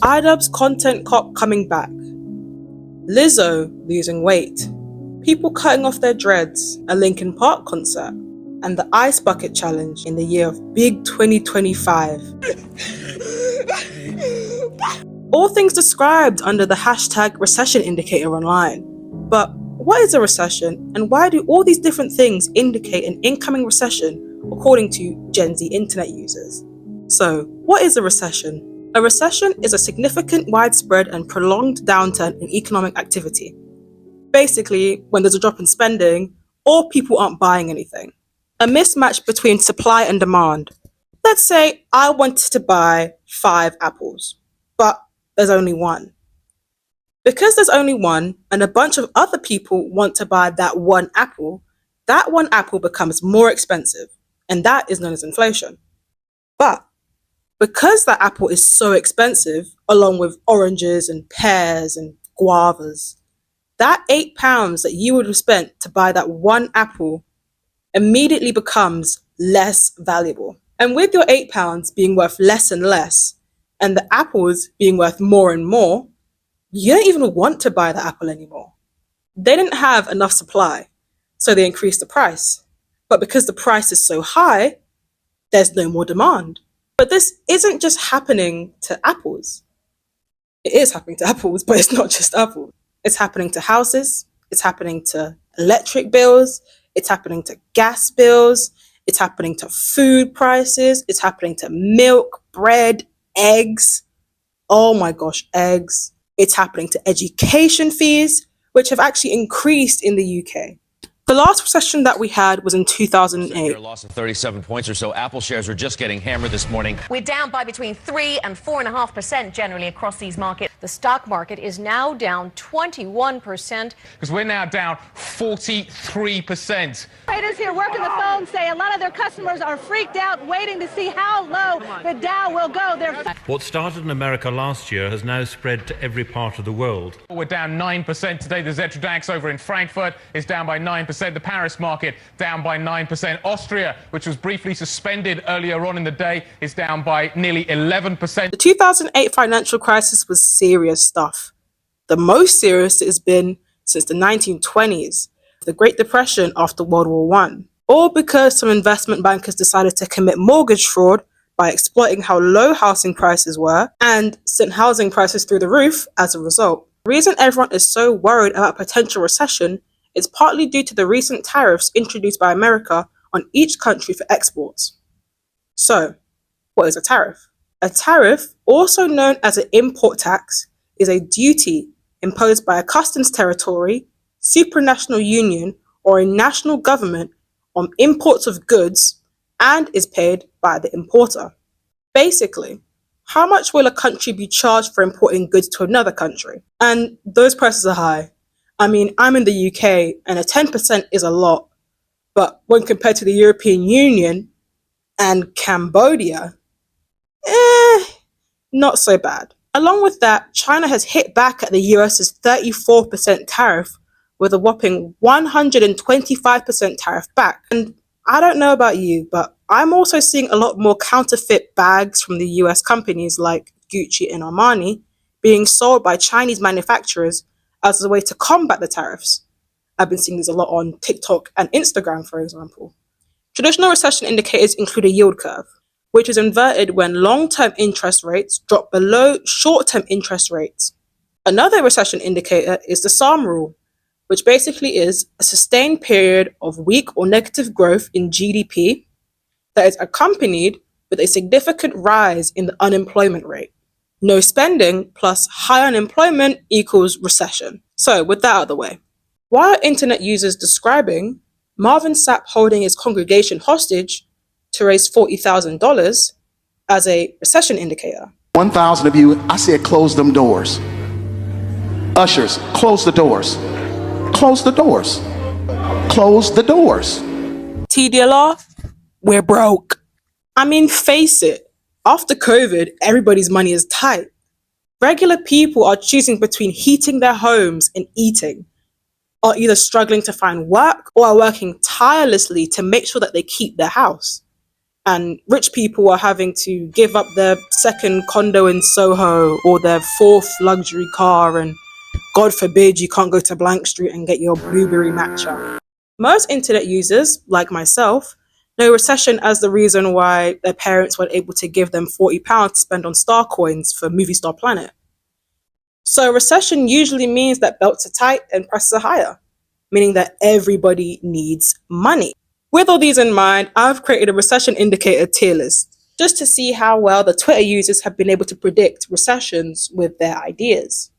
iDubbbz content cop coming back, Lizzo losing weight, people cutting off their dreads, a Linkin Park concert, and the Ice Bucket Challenge in the year of Big 2025. All things described under the hashtag recession indicator online. But what is a recession, and why do all these different things indicate an incoming recession according to Gen Z internet users? So, what is a recession? A recession is a significant, widespread, and prolonged downturn in economic activity. Basically, when there's a drop in spending, or people aren't buying anything. A mismatch between supply and demand. Let's say I wanted to buy 5 apples, but there's only one. Because there's only one, and a bunch of other people want to buy that one apple becomes more expensive, and that is known as inflation. But because that apple is so expensive, along with oranges and pears and guavas, that £8 that you would have spent to buy that one apple immediately becomes less valuable. And with your £8 being worth less and less, and the apples being worth more and more, you don't even want to buy the apple anymore. They didn't have enough supply, so they increased the price. But because the price is so high, there's no more demand. But this isn't just happening to apples. It is happening to apples, but it's not just apples. It's happening to houses, it's happening to electric bills, it's happening to gas bills, it's happening to food prices, it's happening to milk, bread, eggs. Oh my gosh, eggs. It's happening to education fees, which have actually increased in the UK. The last recession that we had was in 2008. A loss of 37 points or so. Apple shares are just getting hammered this morning. We're down by between 3 and 4.5% generally across these markets. The stock market is now down 21%. Because we're now down 43%. Traders here working the phone say a lot of their customers are freaked out, waiting to see how low the Dow will go. What started in America last year has now spread to every part of the world. We're down 9% today. The Xetra DAX over in Frankfurt is down by 9%. The Paris market down by 9%. Austria, which was briefly suspended earlier on in the day, is down by nearly 11%. The 2008 financial crisis was serious stuff. The most serious it has been since the 1920s, the Great Depression after World War I. All because some investment bankers decided to commit mortgage fraud by exploiting how low housing prices were and sent housing prices through the roof as a result. The reason everyone is so worried about potential recession is partly due to the recent tariffs introduced by America on each country for exports. So, what is a tariff? A tariff, also known as an import tax, is a duty imposed by a customs territory, supranational union, or a national government on imports of goods and is paid by the importer. Basically, how much will a country be charged for importing goods to another country? And those prices are high. I mean, I'm in the UK and a 10% is a lot, but when compared to the European Union and Cambodia, not so bad. Along with that, China has hit back at the US's 34% tariff with a whopping 125% tariff back. And I don't know about you, but I'm also seeing a lot more counterfeit bags from the US companies like Gucci and Armani being sold by Chinese manufacturers as a way to combat the tariffs. I've been seeing this a lot on TikTok and Instagram, for example. Traditional recession indicators include a yield curve, which is inverted when long-term interest rates drop below short-term interest rates. Another recession indicator is the SARM rule, which basically is a sustained period of weak or negative growth in GDP that is accompanied with a significant rise in the unemployment rate. No spending plus high unemployment equals recession. So with that out of the way, why are internet users describing Marvin Sapp holding his congregation hostage to raise $40,000 as a recession indicator? 1,000 of you, I said close them doors. Ushers, close the doors. Close the doors. Close the doors. TDLR, we're broke. I mean, face it. After COVID, everybody's money is tight. Regular people are choosing between heating their homes and eating, or either struggling to find work or are working tirelessly to make sure that they keep their house. and rich people are having to give up their second condo in Soho or their fourth luxury car, and God forbid you can't go to Blank Street and get your blueberry matcha. Most internet users, like myself, know recession as the reason why their parents weren't able to give them £40 to spend on star coins for Movie Star Planet. So recession usually means that belts are tight and prices are higher, meaning that everybody needs money. With all these in mind, I've created a recession indicator tier list just to see how well the Twitter users have been able to predict recessions with their ideas.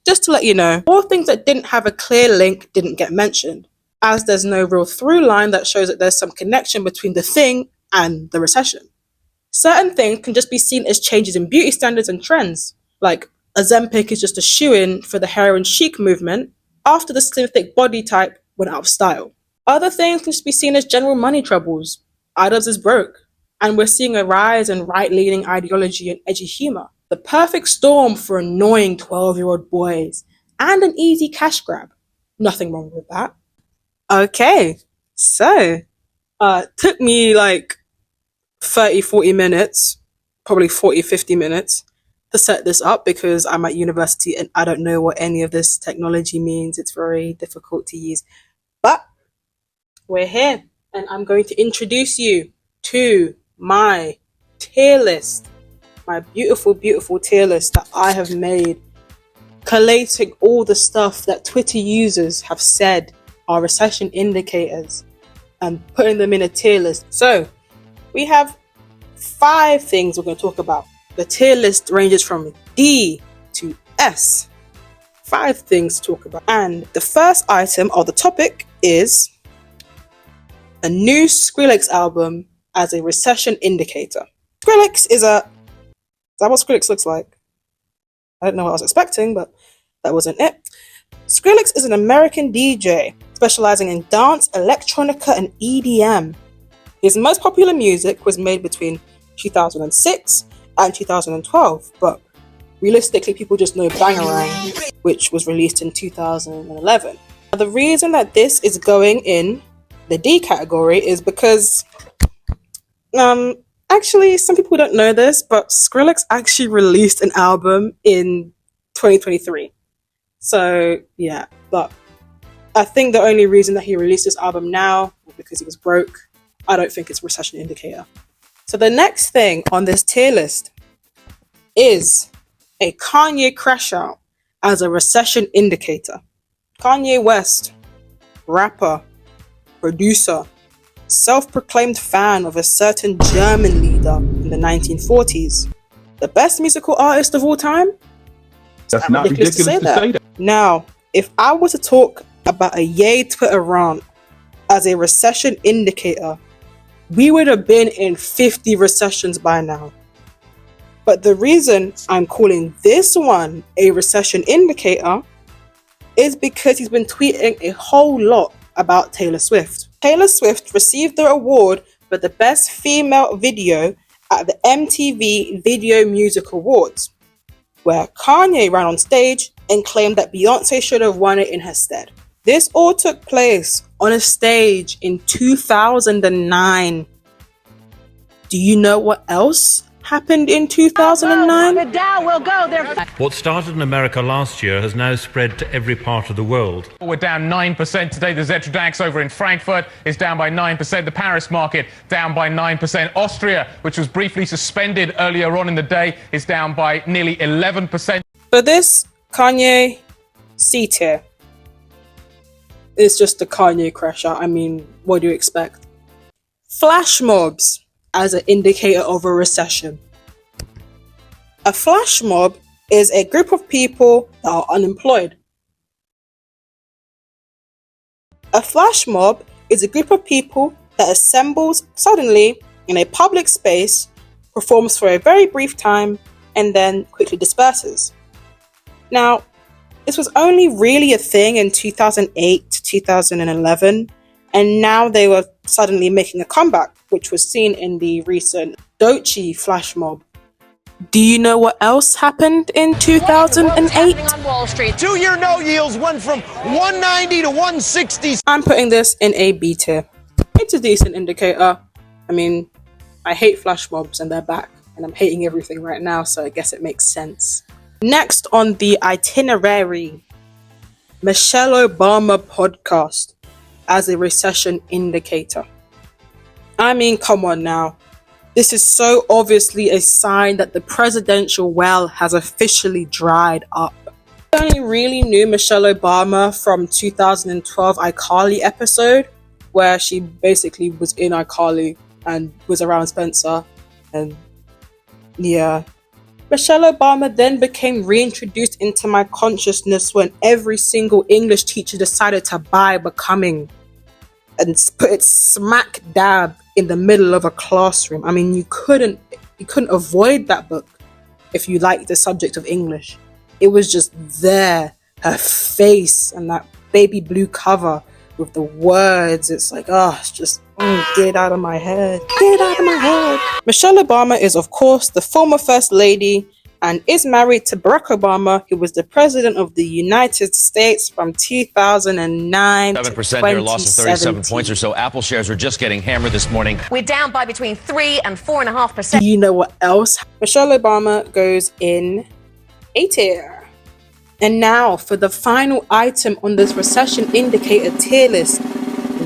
Just to let you know, all things that didn't have a clear link didn't get mentioned, as there's no real through line that shows that there's some connection between the thing and the recession. Certain things can just be seen as changes in beauty standards and trends, like Ozempic is just a shoo-in for the heroin chic movement after the slim thick body type went out of style. Other things can just be seen as general money troubles. Idubbbz is broke, and we're seeing a rise in right-leaning ideology and edgy humor. The perfect storm for annoying 12-year-old boys and an easy cash grab. Nothing wrong with that. Okay, so took me like 30-40 minutes, probably 40-50 minutes to set this up because I'm at university and I don't know what any of this technology means. It's very difficult to use, but we're here and I'm going to introduce you to my tier list, my beautiful, beautiful tier list that I have made, collating all the stuff that Twitter users have said are recession indicators and putting them in a tier list. So we have 5 things we're going to talk about. The tier list ranges from D to S. 5 things to talk about. And the first item or the topic is a new Skrillex album as a recession indicator. Skrillex is that what Skrillex looks like? I don't know what I was expecting, but that wasn't it. Skrillex is an American DJ specializing in dance, electronica, and EDM. His most popular music was made between 2006 and 2012, but realistically people just know Bangarang, which was released in 2011. Now, the reason that this is going in the D category is because actually some people don't know this, but Skrillex actually released an album in 2023. So yeah, but I think the only reason that he released this album now was because he was broke. I don't think it's a recession indicator. So the next thing on this tier list is a Kanye crash out as a recession indicator. Kanye West, rapper, producer, self-proclaimed fan of a certain German leader in the 1940s. The best musical artist of all time? That's not ridiculous to say that. Now, if I were to talk about a Ye Twitter rant as a recession indicator, we would have been in 50 recessions by now. But the reason I'm calling this one a recession indicator is because he's been tweeting a whole lot about Taylor Swift. Taylor Swift received the award for the best female video at the MTV Video Music Awards, where Kanye ran on stage and claimed that Beyonce should have won it in her stead. This all took place on a stage in 2009. Do you know what else happened in 2009? The Dow will go there. What started in America last year has now spread to every part of the world. We're down 9% today. The Xetra DAX over in Frankfurt is down by 9%. The Paris market down by 9%. Austria, which was briefly suspended earlier on in the day, is down by nearly 11%. For this, Kanye C tier. It's just a Kanye crash out. I mean, what do you expect? Flash mobs as an indicator of a recession. A flash mob is a group of people that are unemployed. A flash mob is a group of people that assembles suddenly in a public space, performs for a very brief time, and then quickly disperses. Now, this was only really a thing in 2008 to 2011, and now they were suddenly making a comeback, which was seen in the recent Doechii flash mob. Do you know what else happened in 2008? On Wall Street. 2-year no yields went from 190 to 160. I'm putting this in a B tier. It's a decent indicator. I mean, I hate flash mobs and they're back, and I'm hating everything right now, so I guess it makes sense. Next on the itinerary, Michelle Obama podcast as a recession indicator. I mean, come on now. This is so obviously a sign that the presidential well has officially dried up. I only really knew Michelle Obama from 2012 iCarly episode, where she basically was in iCarly and was around Spencer. And yeah. Michelle Obama then became reintroduced into my consciousness when every single English teacher decided to buy Becoming and put it smack dab in the middle of a classroom. I mean, you couldn't avoid that book if you liked the subject of English. It was just there, her face and that baby blue cover with the words. It's like, it's just, get out of my head. Get out of my head. Michelle Obama is, of course, the former First Lady and is married to Barack Obama, who was the President of the United States from 2009 to 7% near a loss of 37 points or so. Apple shares are just getting hammered this morning. We're down by between 3 and 4.5%. Do you know what else? Michelle Obama goes in A tier. And now for the final item on this recession indicator tier list,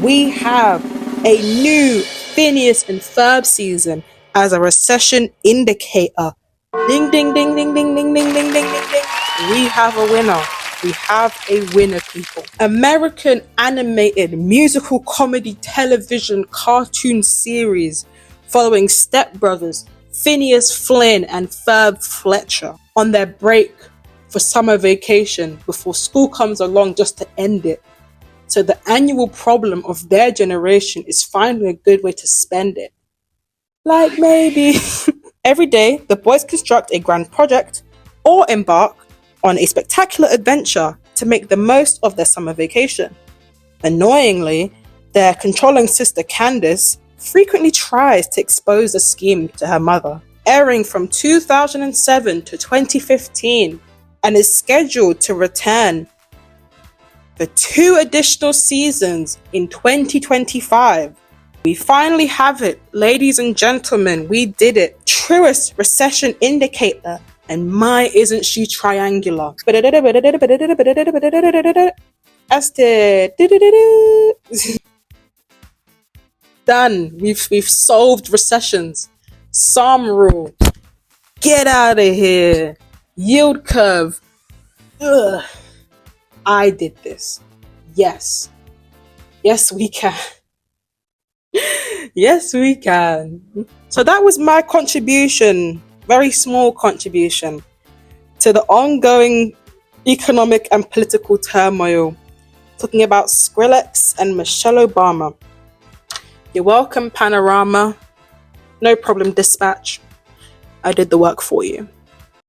we have a new Phineas and Ferb season as a recession indicator. Ding, ding, ding, ding, ding, ding, ding, ding, ding, ding, ding. We have a winner. We have a winner, people. American animated musical comedy television cartoon series following stepbrothers Phineas Flynn and Ferb Fletcher on their break for summer vacation before school comes along just to end it. So the annual problem of their generation is finding a good way to spend it. Like maybe every day the boys construct a grand project or embark on a spectacular adventure to make the most of their summer vacation. Annoyingly, their controlling sister Candace frequently tries to expose the scheme to her mother, airing from 2007 to 2015 and is scheduled to return for 2 additional seasons in 2025. We finally have it, ladies and gentlemen, we did it. Truest recession indicator, and my isn't she triangular. Done. We've solved recessions. Psalm rule. Get out of here. Yield curve. Ugh. I did this. Yes. Yes, we can. Yes, we can. So that was my contribution, very small contribution, to the ongoing economic and political turmoil, talking about Skrillex and Michelle Obama. You're welcome, Panorama. No problem, Dispatch. I did the work for you.